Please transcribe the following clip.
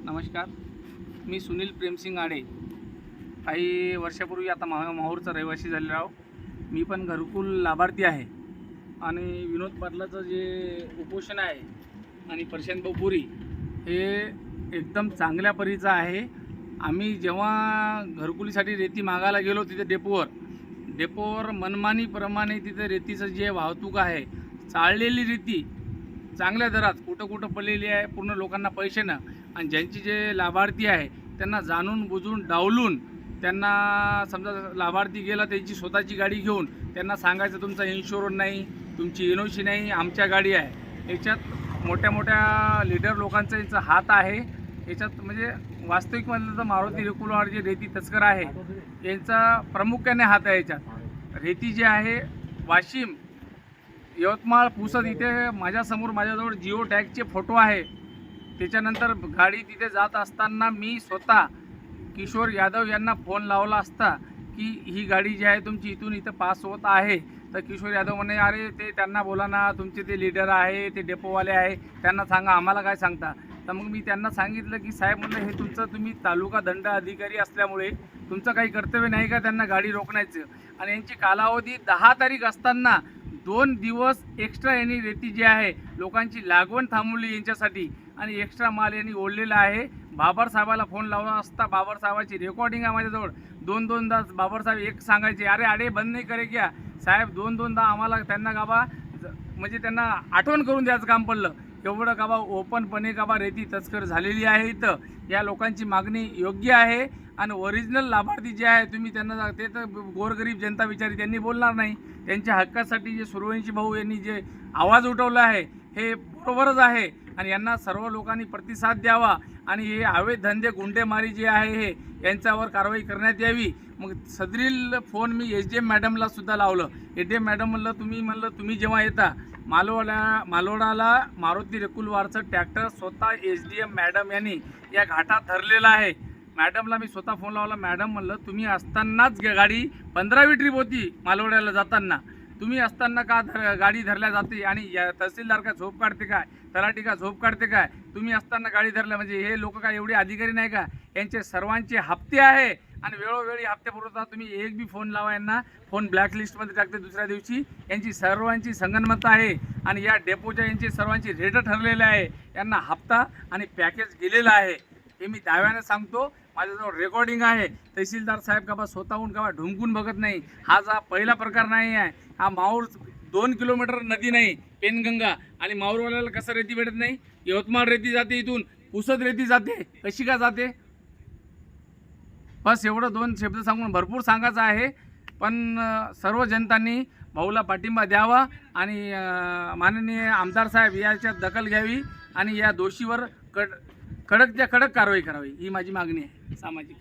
नमस्कार, मी सुनील प्रेमसिंग आडे. काही वर्षापूर्वी आता माहूरचा रहिवासी झालेला आहो. मी पण घरकुल लाभार्थी आहे आणि विनोद पाटलाचं जे उपोषण आहे आणि प्रशांत भाऊ पुरी हे एकदम चांगल्या परीचं आहे. आम्ही जेव्हा घरकुलीसाठी रेती मागायला गेलो तिथे डेपोवर मनमानीप्रमाणे तिथे रेतीचं जे वाहतूक आहे, चाललेली रेती चांगल्या दरात कुठं पडलेली आहे, पूर्ण लोकांना पैशानं, आणि ज्यांची जे लाभार्थी आहे त्यांना जाणून बुजून डावलून त्यांना समजा लाभार्थी गेला त्यांची स्वतःची गाडी घेऊन त्यांना सांगायचं तुमचा इन्शुरन्स नाही, तुमची एनओसी नाही, आमच्या गाडी आहे. याच्यात मोठ्या लीडर लोकांचा याचा हात आहे. याच्यात म्हणजे वास्तविकमध्ये तर मारुती रेकुलवाड जे रेती तस्कर आहे यांचा प्रामुख्याने हात आहे. याच्यात रेती जे आहे वाशिम, यवतमाळ, पुसद इथे माझ्याजवळ जिओ टॅगचे फोटो आहे. त्याच्यानंतर गाडी तिथे जात असताना मी स्वतः किशोर यादव यांना फोन लावला असता की ही गाडी जी आहे तुमची इथं पास होत आहे. तर किशोर यादव म्हणे अरे ते त्यांना बोला ना, तुमचे ते लीडर आहे, ते डेपोवाले आहे, त्यांना सांगा, आम्हाला काय सांगता. तर मग मी त्यांना सांगितलं की साहेब म्हणलं हे तुम्ही तालुका दंड अधिकारी असल्यामुळे तुमचं काही कर्तव्य नाही का त्यांना गाडी रोखण्याचं. आणि यांची कालावधी 10 तारीख असताना 2 दिवस एक्स्ट्रा यांनी रेती जी आहे लोकांची लागवण थांबवली यांच्यासाठी आणि एक्स्ट्रा माल यांनी ओढलेला आहे. बाबर साहेबाला फोन लावला असता बाबर साहेबाची रेकॉर्डिंग आहे माझ्याजवळ. 2-2दा बाबर साहेब एक सांगायचे अरे बंद नाही करे क्या साहेब, 2-2दा आम्हाला त्यांना गाबा म्हणजे त्यांना आठवण करून द्यायचं काम पडलं. एवढं गाबा ओपनपणे गाबा रेती तस्कर झालेली आहे. इथं या लोकांची मागणी योग्य आहे आणि ओरिजिनल लाभार्थी जे आहे तुम्ही त्यांना ते तर गोरगरीब जनता विचारी त्यांनी बोलणार नाही. त्यांच्या हक्कासाठी जे सूर्यवंशी भाऊ यांनी जे आवाज उठवला आहे हे बरोबरच आहे आणि यांना सर्व लोकांनी प्रतिसाद द्यावा आणि हे अवैध धंदे गुंडेमारी जे आहे हे यांच्यावर कारवाई करण्यात यावी. मग सदरील फोन मी SDM मॅडमला सुद्धा लावलं. SDM मॅडम म्हणलं तुम्ही जेव्हा येता मालोडाला मारुती रेकुलवाडचं ट्रॅक्टर स्वतः SDM मॅडम यांनी या घाटात धरलेला आहे. मॅडमला मी स्वतः फोन लावला. मॅडम म्हणलं तुम्ही असतानाच गाडी 15वी ट्रिप होती मालोड्याला जाताना, तुम्ही असताना का गाडी धरल्या जाते आणि तहसीलदार का झोप काढते काय, तलाठी का झोप काढते काय, तुम्ही असताना गाडी धरल्या म्हणजे हे लोक काय एवढे अधिकारी नाही का. यांचे सर्वांचे हप्ते आहे आणि वेळोवेळी हप्ते पुरवता. तुम्ही एक बी फोन लावा यांना, फोन ब्लॅकलिस्टमध्ये टाकते दुसऱ्या दिवशी. यांची सर्वांची संगनमत आहे आणि या डेपोच्या यांची सर्वांची रेट ठरलेले आहे. यांना हप्ता आणि पॅकेज गेलेलं आहे हे मी दाव्याने सांगतो. माझ्याजवळ रेकॉर्डिंग आहे. तहसीलदार साहेब का स्वतःहून का ढुंकून बघत नाही. हा पहिला प्रकार नाही आहे. हा माहूर 2 किलोमीटर नदी नाही पेनगंगा आणि माहूरवाल्याला कसं रेती भेटत नाही. यवतमाळ रेती जाते, इथून पुसद रेती जाते, कशी का जाते. बस एवढं 2 शब्द सांगून भरपूर सांगायचं आहे. पण सर्व जनतांनी भाऊला पाठिंबा द्यावा आणि माननीय आमदार साहेब याच्यात दखल घ्यावी आणि या दोषीवर कडक कारवाई करावी ही माझी मागणी आहे सामाजिक.